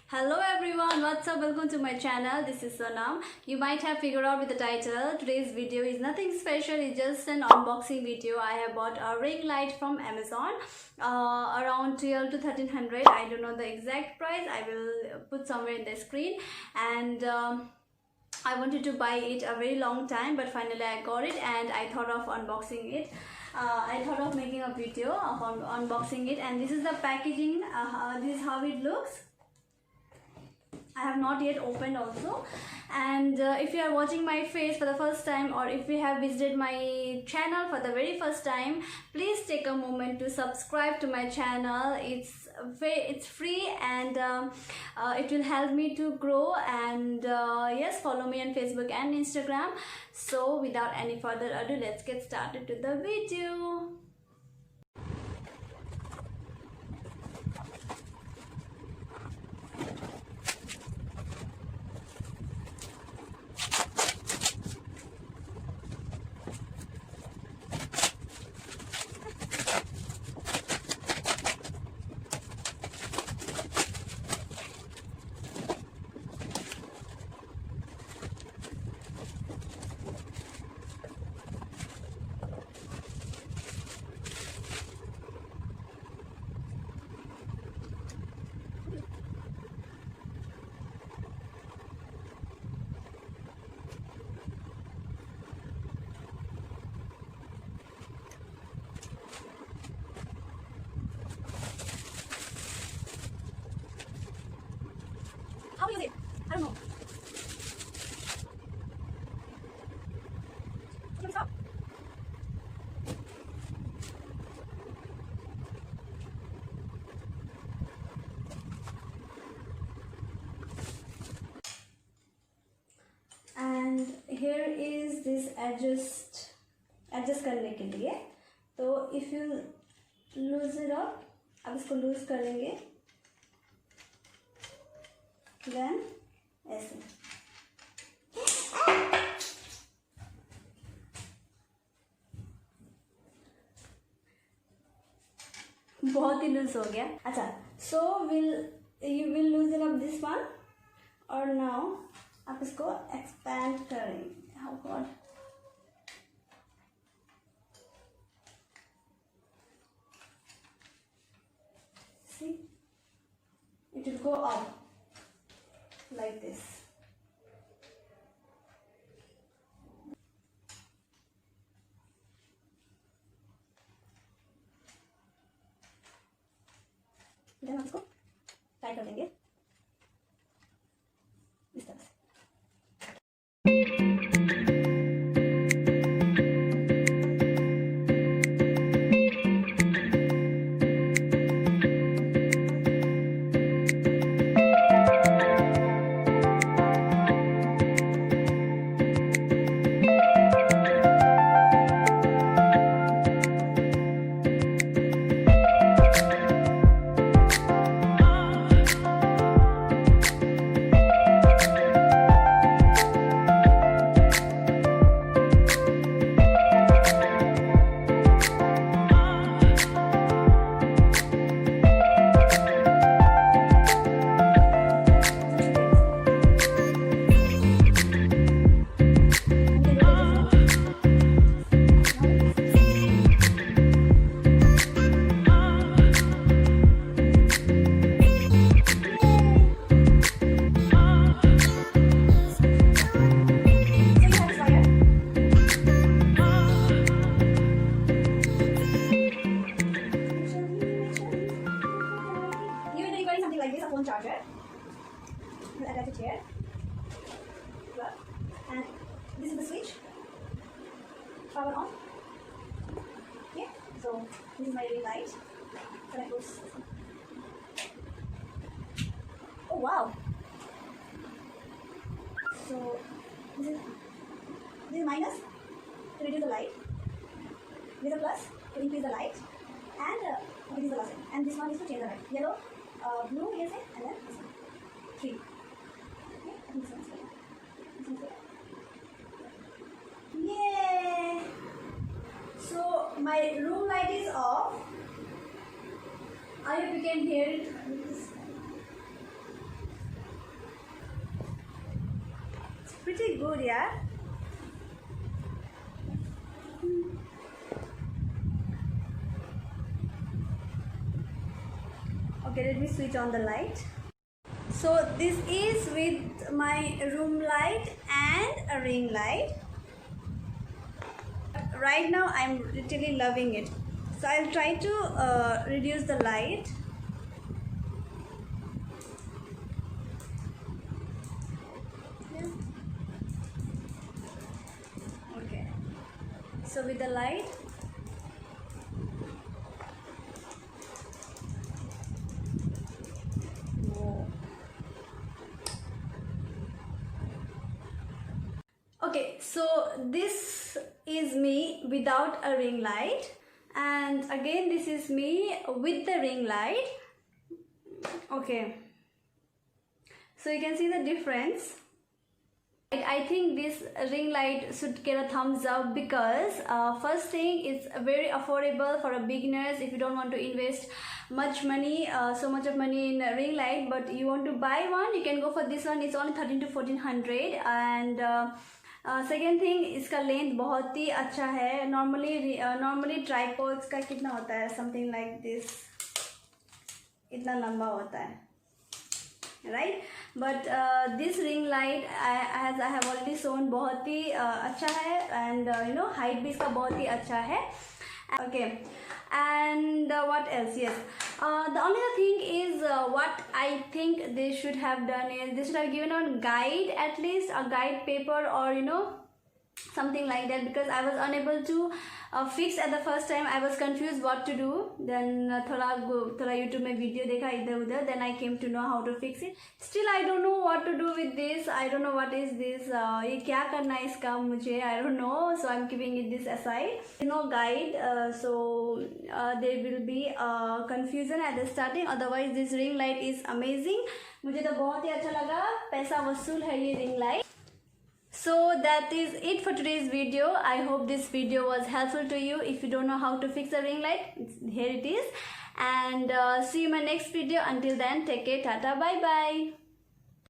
Hello everyone, what's up? Welcome to my channel. This is Sonam. You might have figured out with the title. Today's video is nothing special. It's just an unboxing video. I have bought a ring light from Amazon around 12 to 1300. I don't know the exact price. I will put somewhere in the screen. And I wanted to buy it a very long time, but finally I got it and I thought of unboxing it. I thought of making a video of unboxing it, and this is the packaging. This is how it looks. I have not yet opened also. And if you are watching my face for the first time, or if you have visited my channel for the very first time, please take a moment to subscribe to my channel. It's free, and it will help me to grow. And yes, follow me on Facebook and Instagram. So without any further ado, let's get started to the video. How is it? I don't know. Can we stop? And here is this adjust करने के लिए. तो if you lose it up, आप इसको loose करेंगे, then ऐसे बहुत ही loose हो गया. अच्छा, so you will loosen up this one, और now आप इसको expand करेंगे. Oh God. See, it will go up like this. then हम इसको टाइट कर देंगे इस तरह से. Charger. We'll attach it here. And this is the switch. Power on. Okay. So this is my ring light. Can I close? Oh wow. So this is minus to reduce the light. This is a plus to increase the light. And this is the last one. And this one is to change the light. Yellow. Blue, yes, and then this one. 3. Okay, and this one's there. This one's there. Yay! So my room light is off. I hope you can hear it. pretty good, yeah. Okay, let me switch on the light. So this is with my room light and a ring light. Right now I'm literally loving it. So I'll try to reduce the light. Yeah. Okay. So with the light. Okay, so this is me without a ring light, and again this is me with the ring light. Okay, so you can see the difference. I think this ring light should get a thumbs up because first thing, it's very affordable for a beginners. If you don't want to invest much money, so much of money in a ring light, but you want to buy one, you can go for this one. It's only 13 to 1400. And second thing, इसका length बहुत ही अच्छा है. Normally tripods का कितना होता है, something like this, इतना लंबा होता है, right. But this ring light as I have already shown बहुत ही अच्छा है, एंड यू नो हाइट भी इसका बहुत ही अच्छा है. Okay, and what else? Yes, the only other thing is what I think they should have done is they should have given a guide, at least a guide paper, or you know, something like that, because I was unable to fix at the first time. I was confused what to do. Then थोड़ा YouTube में video देखा इधर उधर, then I came to know how to fix it. Still I don't know what to do with this. I don't know what is this. ये क्या करना है इसका मुझे, I don't know. So I'm keeping it this aside. No guide, so there will be confusion at the starting. Otherwise this ring light is amazing. मुझे तो बहुत ही अच्छा लगा. पैसा वसूल है ये ring light. So that is it for today's video. I hope this video was helpful to you. If you don't know how to fix a ring light, here it is. And see you in my next video. Until then, take care. Tata, bye bye.